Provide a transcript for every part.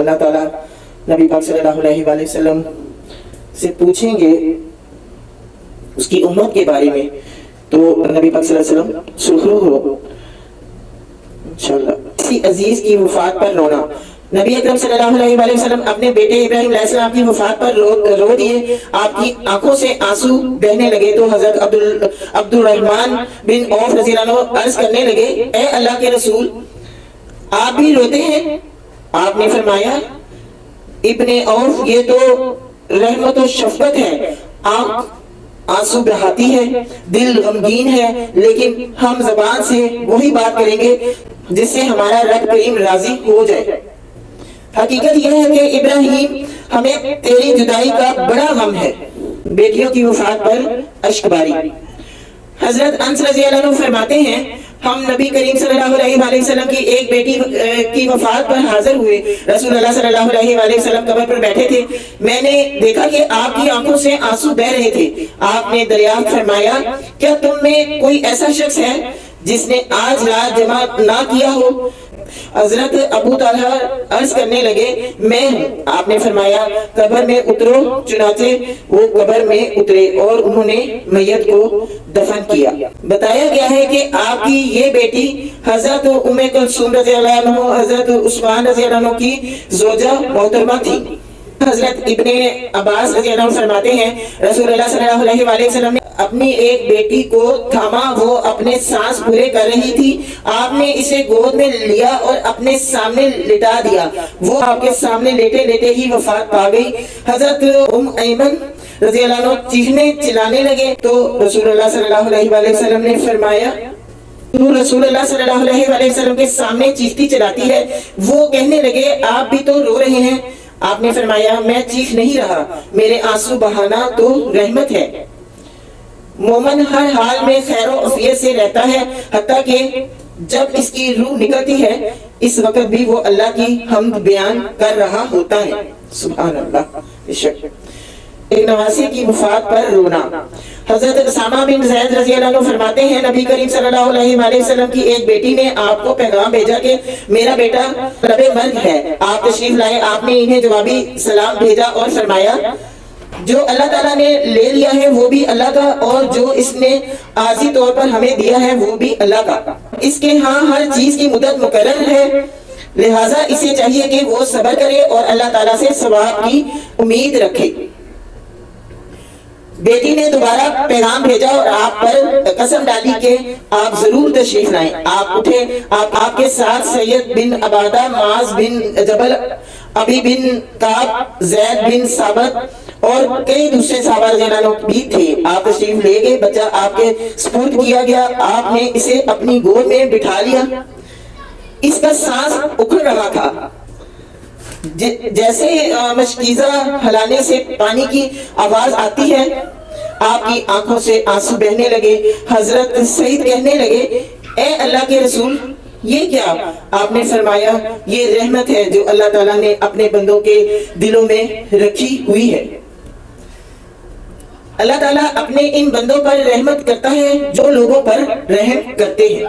اللہ تعالیٰ نبی پاک صلی اللہ علیہ وآلہ وسلم سے پوچھیں گے اس کی امت کے بارے میں، تو نبی پاک صلی اللہ علیہ وسلم سرخرو ہو انشاءاللہ۔ کسی عزیز کی وفات پر رونا، نبی اکرم صلی اللہ علیہ وآلہ وسلم اپنے بیٹے ابراہیم علیہ السلام کی وفات پر رو دیے، آپ کی آنکھوں سے آنسو بہنے لگے تو حضرت عبد الرحمن بن عوف رضی اللہ عنہ عرض کرنے لگے، اے اللہ کے رسول آپ بھی روتے ہیں؟ آپ نے فرمایا، ابن عوف یہ تو رحمت و شفقت ہے، آنکھ آنسو بہاتی ہے، دل غمگین ہے، لیکن ہم زبان سے وہی بات کریں گے جس سے ہمارا رب کریم راضی ہو جائے۔ حقیقت یہ ہے کہ ابراہیم ہمیں تیری جدائی کا بڑا غم ہے۔ بیٹیوں کی وفات پر اشک باری، حضرت انس رضی اللہ عنہ فرماتے ہیں ہم نبی کریم صلی اللہ علیہ وآلہ وسلم کی ایک بیٹی کی وفات پر حاضر ہوئے، رسول اللہ صلی اللہ علیہ وآلہ وسلم قبر پر بیٹھے تھے، میں نے دیکھا کہ آپ کی آنکھوں سے آنسو بہ رہے تھے، آپ نے دریافت فرمایا کیا تم میں کوئی ایسا شخص ہے جس نے آج رات جمع نہ کیا ہو؟ حضرت ابو طلحہ عرض کرنے لگے میں ہوں، آپ نے فرمایا قبر میں اترو، چنانچہ وہ قبر میں اترے اور انہوں نے میت کو دفن کیا۔ بتایا گیا ہے کہ آپ کی یہ بیٹی حضرت ام کلثوم رضی اللہ عنہ حضرت عثمان رضی اللہ عنہ کی زوجہ محترمہ تھی۔ حضرت ابن عباس رضی اللہ عنہ فرماتے ہیں رسول اللہ صلی اللہ علیہ وآلہ وسلم نے اپنی ایک بیٹی کو تھاما، وہ اپنے سانس پورے کر رہی تھی، آپ نے اسے گود میں لیا اور اپنے سامنے لٹا دیا، وہ آپ کے سامنے لیٹے لیٹے ہی وفات پا گئی۔ حضرت ام ایمن رضی اللہ عنہ چیخنے چلانے لگے تو رسول اللہ صلی اللہ علیہ وآلہ وسلم نے فرمایا تو رسول اللہ صلی اللہ علیہ وآلہ وسلم کے سامنے چیختی چلاتی ہے، وہ کہنے لگے آپ بھی تو رو رہے ہیں، آپ نے فرمایا میں چیخ نہیں رہا، میرے آنسو بہانا تو رحمت ہے۔ مومن ہر حال میں خیر و عافیت سے رہتا ہے، حتیٰ کہ جب اس کی روح نکلتی ہے اس وقت بھی وہ اللہ کی حمد بیان کر رہا ہوتا ہے۔ سبحان اللہ۔ ایک نواسی کی وفات پر رونا، حضرت اسامہ بن زید رضی اللہ عنہ فرماتے ہیں نبی کریم صلی اللہ علیہ وآلہ وسلم کی ایک بیٹی نے آپ کو پیغام بھیجا کہ میرا بیٹا لبے مرگ ہے، آپ تشریف لائے، آپ نے انہیں جوابی سلام بھیجا اور فرمایا جو اللہ تعالیٰ نے لے لیا ہے وہ بھی اللہ کا، اور جو اس نے عارضی طور پر ہمیں دیا ہے وہ بھی اللہ کا، اس کے ہاں ہر چیز کی مدت مقرر ہے، لہٰذا اسے چاہیے کہ وہ صبر کرے اور اللہ تعالیٰ سے ثواب کی امید رکھے۔ بیٹی نے دوبارہ پیغام بھیجا اور آپ پر قسم ڈالی کہ آپ ضرور تشریف لائیں، آپ اٹھے، آپ کے ساتھ سید بن عبادہ، معاذ بن جبل، ابی بن کعب، زید بن ثابت اور کئی دوسرے صحابہ رضی اللہ عنہ بھی تھے، آپ تشریف لے گئے، بچہ آپ کے سپرد کیا گیا، آپ نے اسے اپنی گود میں بٹھا لیا، اس کا سانس اکھڑ رہا تھا، جیسے مشکیزہ ہلانے سے پانی کی آواز آتی ہے، آپ کی آنکھوں سے آنسو بہنے لگے، حضرت سعید کہنے لگے اے اللہ کے رسول یہ کیا؟ آپ نے فرمایا یہ رحمت ہے جو اللہ تعالیٰ نے اپنے بندوں کے دلوں میں رکھی ہوئی ہے۔ اللہ تعالیٰ اپنے ان بندوں پر رحمت کرتا ہے جو لوگوں پر رحم کرتے ہیں۔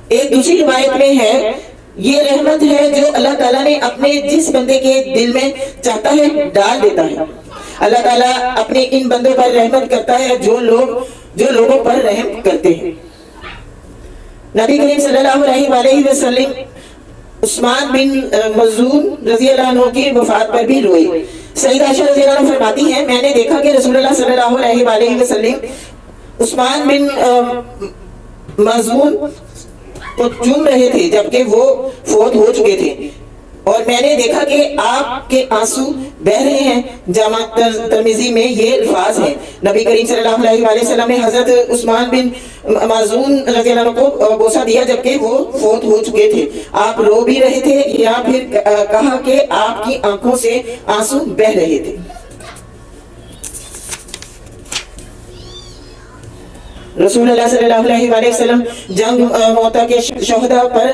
ایک دوسری روایت میں ہے یہ رحمت ہے جو اللہ تعالیٰ نے اپنے جس بندے کے دل میں چاہتا ہے ڈال دیتا ہے۔ اللہ تعالیٰ اپنے ان بندوں پر رحمت کرتا ہے جو لوگوں پر رحم کرتے ہیں۔ نبی کریم صلی اللہ علیہ وآلہ وسلم عثمان بن مظعون رضی اللہ عنہ کی وفات پر بھی روئے۔ سیدہ عائشہ رضی اللہ عنہ فرماتی ہیں میں نے دیکھا کہ رسول اللہ صلی اللہ علیہ وآلہ وسلم عثمان بن مظعون کو چوم رہے تھے جبکہ وہ فوت ہو چکے تھے، اور میں نے دیکھا کہ آپ کے آنسو بہ رہے ہیں۔ جامع ترمذی میں یہ الفاظ ہیں نبی کریم صلی اللہ علیہ وآلہ وسلم نے حضرت عثمان بن مظعون رضی اللہ عنہ کو بوسہ دیا جبکہ وہ فوت ہو چکے تھے، آپ رو بھی رہے تھے یا پھر کہا کہ آپ کی آنکھوں سے آنسو بہ رہے تھے۔ رسول اللہ صلی اللہ علیہ وآلہ وسلم جنگ موتا کے شہداء پر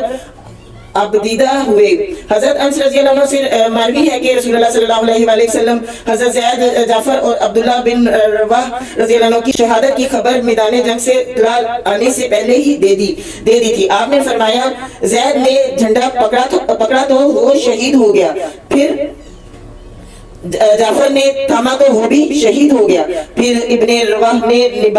ابدیدہ ہوئے۔ حضرت انس رضی اللہ عنہ سے مروی ہے کہ رسول اللہ صلی اللہ علیہ وآلہ وسلم حضرت زید، جعفر اور عبداللہ بن رواح رضی اللہ عنہ کی شہادت کی خبر میدان جنگ سے اطلاع آنے سے پہلے ہی دے دی تھی۔ آپ نے فرمایا زید نے جھنڈا پکڑا تو وہ شہید ہو گیا، پھر جعفر نے تھاما تو وہ بھی شہید ہو گیا، پھر ابن رواح نے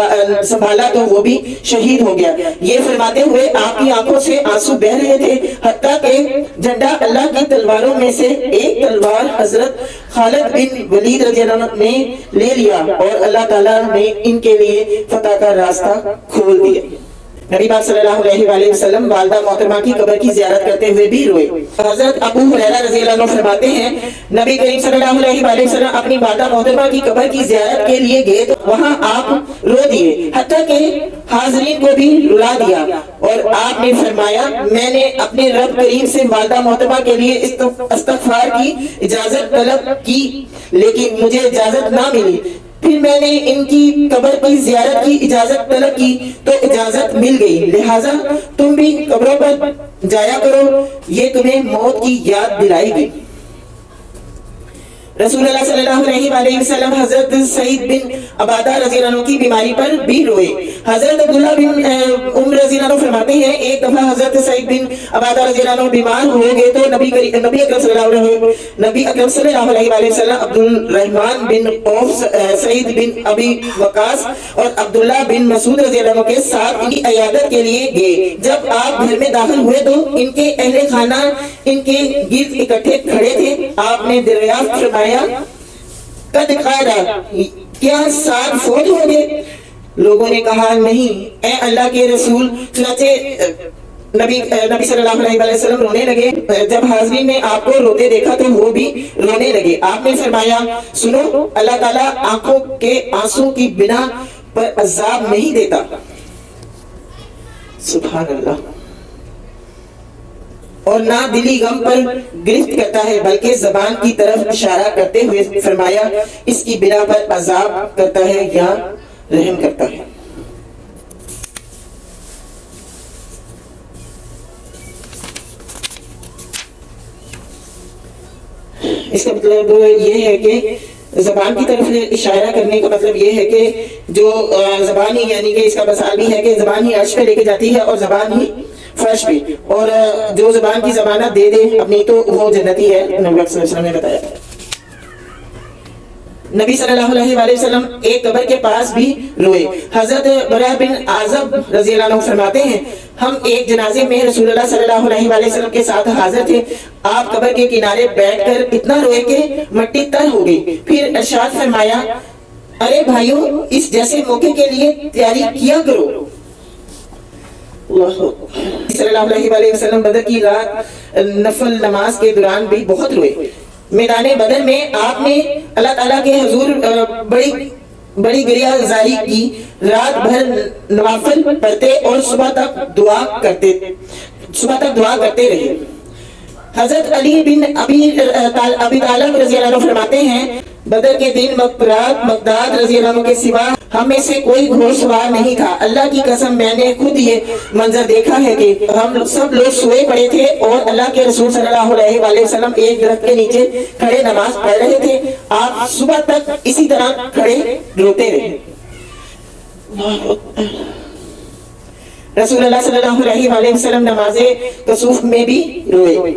سنبھالا تو وہ بھی شہید ہو گیا۔ یہ فرماتے ہوئے آپ کی آنکھوں سے آنسو بہہ رہے تھے، حتیٰ کہ جھنڈا اللہ کی تلواروں میں سے ایک تلوار حضرت خالد بن ولید رضی اللہ عنہ نے لے لیا اور اللہ تعالیٰ نے ان کے لیے فتح کا راستہ کھول دیا۔ نبی پاک صلی اللہ علیہ وآلہ وسلم والدہ محترمہ کی قبر کی زیارت کرتے ہوئے بھی روئے۔ حضرت ابو ہریرہ رضی اللہ عنہ فرماتے ہیں نبی کریم صلی اللہ علیہ وآلہ وسلم اپنی والدہ محترمہ کی قبر کی زیارت کے لیے گئے تو وہاں آپ رو دیے، حتیٰ کہ حاضرین کو بھی رلا دیا، اور آپ نے فرمایا میں نے اپنے رب کریم سے والدہ محترمہ کے لیے استغفار کی اجازت طلب کی لیکن مجھے اجازت نہ ملی، پھر میں نے ان کی قبر کی زیارت کی اجازت طلب کی تو اجازت مل گئی، لہٰذا تم بھی قبروں پر جایا کرو، یہ تمہیں موت کی یاد دلائے گی۔ رسول اللہ صلی اللہ علیہ وآلہ وسلم حضرت سعید بن عبادہ رضی اللہ عنہ کی بیماری پر بھی روئے۔ حضرت عبداللہ بن عمر رضی اللہ عنہ فرماتے ہیں ایک دفعہ حضرت سعید بن عبادہ رضی اللہ عنہ بیمار ہو گئے تو نبی اکرم صلی اللہ علیہ وآلہ وسلم عبد الرحمن بن عوف، سعید بن ابی وقاص اور عبداللہ بن مسعود رضی اللہ عنہ کے ساتھ ان کی عیادت کے لیے گئے۔ جب آپ گھر میں داخل ہوئے تو ان کے اہل خانہ ان کے گرد اکٹھے کھڑے تھے۔ آپ نے دریافت فرمایا قد قارا، کیا ساتھ فوت ہو گئے؟ لوگوں نے کہا نہیں اے اللہ کے رسول، چنانچہ نبی صلی اللہ علیہ وآلہ وسلم رونے لگے۔ جب حاضرین نے آپ کو روتے دیکھا تو وہ بھی رونے لگے۔ آپ نے فرمایا سنو، اللہ تعالیٰ آنکھوں کے آنسو کی بنا پر عذاب نہیں دیتا۔ سبحان اللہ۔ اور نہ دلی غم پر گرفت کرتا ہے بلکہ زبان کی طرف اشارہ کرتے ہوئے فرمایا اس کی بنا پر عذاب کرتا ہے یا رحم کرتا ہے۔ اس کا مطلب یہ ہے کہ زبان کی طرف اشارہ کرنے کا مطلب یہ ہے کہ جو زبان ہی، یعنی کہ اس کا مثال بھی ہے کہ زبان ہی عرش پہ لے کے جاتی ہے اور زبان ہی فرش پہ، اور جو زبان کی ضمانت دے دے اپنی تو وہ جنتی ہے۔ نبی صلی اللہ علیہ وسلم نے بتایا۔ نبی صلی اللہ علیہ وآلہ وسلم ایک قبر کے پاس بھی روئے۔ حضرت برا بن عازب رضی اللہ عنہ فرماتے ہیں ہم ایک جنازے میں رسول اللہ صلی اللہ علیہ وآلہ وسلم کے ساتھ حاضر تھے۔ آپ قبر کے کنارے بیٹھ کر اتنا روئے کہ مٹی تر ہو گئی، پھر ارشاد فرمایا ارے بھائیوں، اس جیسے موقع کے لیے تیاری کیا کرو۔ صلی اللہ علیہ وآلہ وسلم بدر کی رات نفل نماز کے دوران بھی بہت روئے۔ میدان بدر میں آپ نے اللہ تعالیٰ کے حضور بڑی گریہ زاری کی، رات بھر نوافل پڑھتے اور صبح تک دعا کرتے رہے۔ حضرت علی بن ابی طالب رضی اللہ عنہ فرماتے ہیں بدر کے دن مقداد رضی اللہ عنہ کے سوا ہم میں سے کوئی گھوڑ سوار نہیں تھا۔ اللہ کی قسم میں نے خود یہ منظر دیکھا ہے کہ ہم سب لوگ سوئے پڑے تھے اور اللہ کے رسول صلی اللہ علیہ وآلہ وسلم ایک درخت کے نیچے کھڑے نماز پڑھ رہے تھے۔ آپ صبح تک اسی طرح کھڑے روتے رہے۔ رسول اللہ صلی اللہ علیہ وآلہ وسلم نماز کسوف میں بھی روئے۔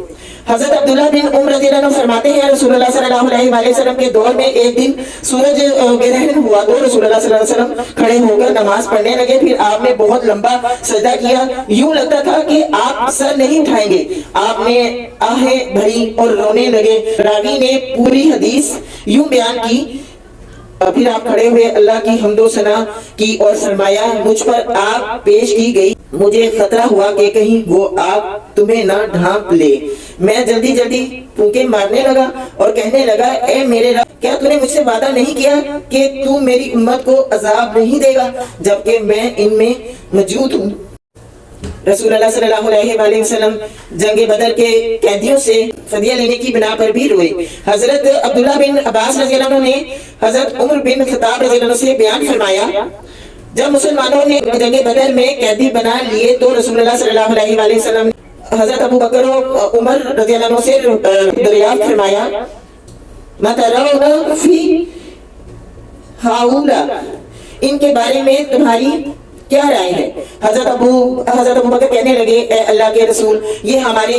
حضرت عبداللہ بن عمر رضی اللہ عنہ فرماتے ہیں رسول اللہ صلی اللہ علیہ وآلہ وسلم کے دور میں ایک دن سورج گرہن ہوا تو رسول اللہ صلی اللہ علیہ وسلم کھڑے ہو کر نماز پڑھنے لگے، پھر آپ نے بہت لمبا سجدہ کیا، یوں لگتا تھا کہ آپ سر نہیں اٹھائیں گے۔ آپ نے آہیں بھری اور رونے لگے۔ راوی نے پوری حدیث یوں بیان کی، پھر آپ کھڑے ہوئے اللہ کی حمد و ثنا کی اور فرمایا مجھ پر آگ پیش کی گئی، مجھے خطرہ ہوا کہ کہیں وہ آگ تمہیں نہ ڈھانپ لے۔ میں جلدی پھونکے مارنے لگا اور کہنے لگا اے میرے رب، کیا تو نے مجھ سے وعدہ نہیں کیا کہ تو میری امت کو عذاب نہیں دے گا جبکہ میں ان میں موجود ہوں؟ رسول اللہ صلی اللہ علیہ وآلہ وسلم جنگ بدر کے قیدیوں سے فدیہ لینے کی بنا پر بھی روئے۔ حضرت عبداللہ بن عباس رضی اللہ عنہ نے حضرت عمر بن خطاب رضی اللہ عنہ سے بیان فرمایا جب مسلمانوں نے جنگ بدر میں قیدی بنا لیے تو رسول اللہ صلی اللہ علیہ وآلہ وسلم حضرت ابو بکر و عمر رضی اللہ عنہ سے دریافت فرمایا مَتَرَوْنَ فِي ہَؤُلَا، ان کے بارے میں تمہاری کیا رائے ہے؟ حضرت ابو بکر کہنے لگے اے اللہ کے رسول، یہ ہمارے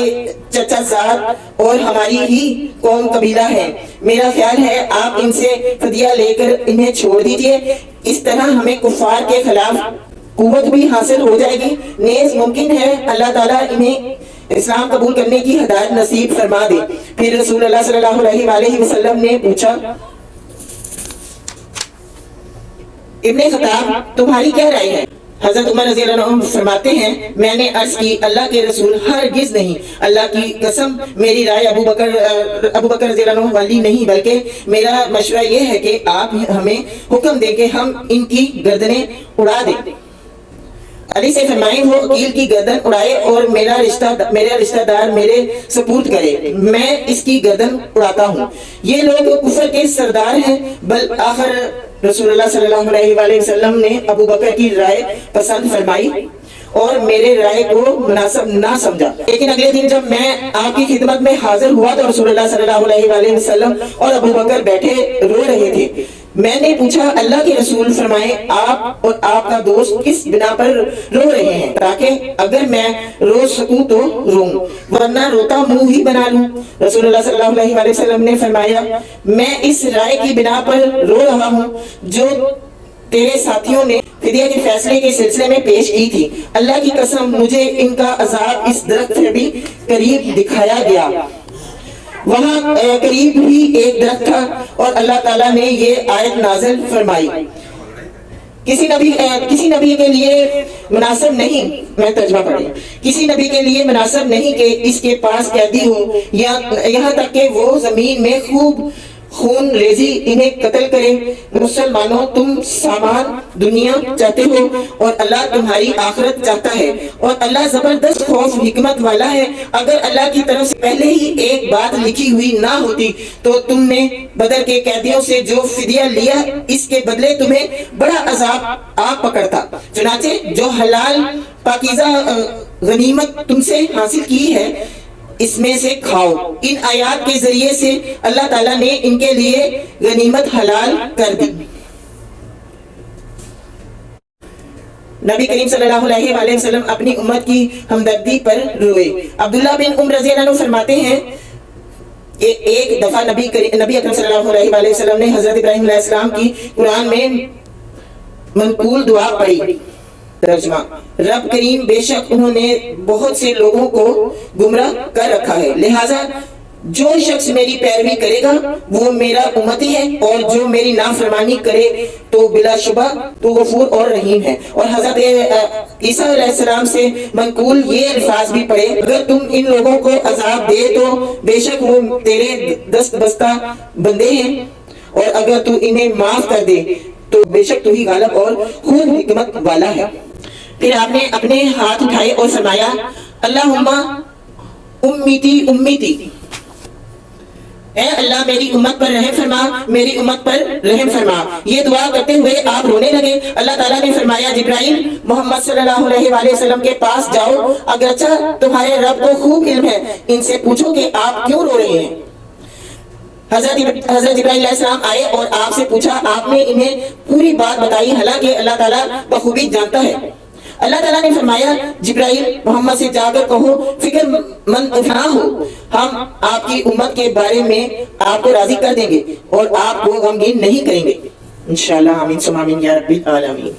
چچا زاد اور ہماری ہی قوم قبیلہ ہے، میرا خیال ہے آپ ان سے فدیہ لے کر انہیں چھوڑ دیجئے، اس طرح ہمیں کفار کے خلاف قوت بھی حاصل ہو جائے گی، نیز ممکن ہے اللہ تعالیٰ انہیں اسلام قبول کرنے کی ہدایت نصیب فرما دے۔ پھر رسول اللہ صلی اللہ علیہ وآلہ وسلم نے پوچھا ابن خطاب تمہاری کیا رائے ہے؟ حضرت عمر رضی اللہ عنہ فرماتے ہیں میں نے عرض کی اللہ کے رسول ہرگز نہیں، اللہ کی قسم میری رائے ابو بکر رضی اللہ عنہ والی نہیں، بلکہ میرا مشورہ یہ ہے کہ آپ ہمیں حکم دیں کہ ہم ان کی گردنیں اڑا دیں۔ علی سے فرمائیں وہ عقیل کی گردن اڑائے اور میرا رشتہ دار میرے سپورد کرے، میں اس کی گردن اڑاتا ہوں۔ یہ لوگ کفر کے سردار ہیں، بل آخر رسول اللہ صلی اللہ علیہ وآلہ وسلم نے ابو بکر کی رائے پسند فرمائی اور میرے رائے کو مناسب نہ سمجھا، لیکن اگلے دن جب میں آپ کی خدمت میں حاضر ہوا تو رسول اللہ صلی اللہ علیہ وآلہ وسلم اور ابو بکر بیٹھے رو رہے تھے۔ میں نے پوچھا اللہ کے رسول فرمائیں آپ اور آپ کا دوست کس بنا پر رو رہے ہیں تاکہ اگر میں رو سکوں تو روں ورنہ روتا منہ ہی بنا لوں؟ رسول اللہ صلی اللہ علیہ وآلہ وسلم نے فرمایا میں اس رائے کی بنا پر رو رہا ہوں جو تیرے ساتھیوں نے فدیہ کے فیصلے کے سلسلے میں پیش کی تھی، اللہ کی قسم مجھے ان کا عذاب اس درخت سے بھی قریب دکھایا گیا، وہاں قریب ہی ایک درخت تھا اور اللہ تعالیٰ نے یہ آیت نازل فرمائی کسی نبی کے لیے مناسب نہیں، میں ترجمہ پڑھی، کسی نبی کے لیے مناسب نہیں کہ اس کے پاس قیدی ہو یہاں تک کہ وہ زمین میں خوب خون ریزی انہیں قتل کرے۔ مسلمانوں تم سامان دنیا چاہتے ہو اور اللہ تمہاری آخرت چاہتا ہے، اور اللہ زبردست خوف حکمت والا ہے، اگر اللہ کی طرف سے پہلے ہی ایک بات لکھی ہوئی نہ ہوتی تو تم نے بدر کے قیدیوں سے جو فدیہ لیا اس کے بدلے تمہیں بڑا عذاب آ پکڑتا، چنانچہ جو حلال پاکیزہ غنیمت تم سے حاصل کی ہے اس میں سے کھاؤ۔ ان آیات کے ذریعے سے اللہ تعالیٰ نے ان کے لیے غنیمت حلال کر دی۔ نبی کریم صلی اللہ علیہ وآلہ وسلم اپنی امت کی ہمدردی پر روئے۔ عبداللہ بن عمر رضی اللہ عنہ فرماتے ہیں ایک دفعہ نبی اکرم صلی اللہ علیہ وآلہ وسلم نے حضرت ابراہیم علیہ السلام کی قرآن میں منقول دعا پڑھی۔ ترجمہ رب کریم بے شک انہوں نے بہت سے لوگوں کو گمراہ کر رکھا ہے، لہٰذا جو شخص میری پیروی کرے گا وہ میرا امتی ہے، اور جو میری نافرمانی کرے تو بلا شبہ تو غفور اور رحیم ہے۔ اور حضرت عیسیٰ علیہ السلام سے منقول یہ الفاظ بھی پڑھے اگر تم ان لوگوں کو عذاب دے تو بے شک وہ تیرے دست بستہ بندے ہیں، اور اگر تو انہیں معاف کر دے تو بے شک تو ہی غالب اور خوب حکمت والا ہے۔ پھر آپ نے اپنے ہاتھ اٹھائے اور فرمایا اللہم امیتی، اے اللہ میری امت پر رحم فرما، میری امت پر رحم فرما۔ یہ دعا کرتے ہوئے آپ رونے لگے۔ اللہ تعالیٰ نے فرمایا جبرائیل محمد صلی اللہ علیہ وآلہ وسلم کے پاس جاؤ، اگرچہ تمہارے رب کو خوب علم ہے، ان سے پوچھو کہ آپ کیوں رو رہے ہیں۔ حضرت جبرائیل علیہ السلام آئے اور آپ سے پوچھا، آپ نے انہیں پوری بات بتائی، حالانکہ اللہ تعالیٰ بخوبی جانتا ہے۔ اللہ تعالیٰ نے فرمایا جبرائیل محمد سے جا کر کہو فکر مند نہ ہو، ہم آپ کی امت کے بارے میں آپ کو راضی کر دیں گے اور آپ کو غمگین نہیں کریں گے انشاءاللہ۔ آمین ثم آمین یا رب العالمین۔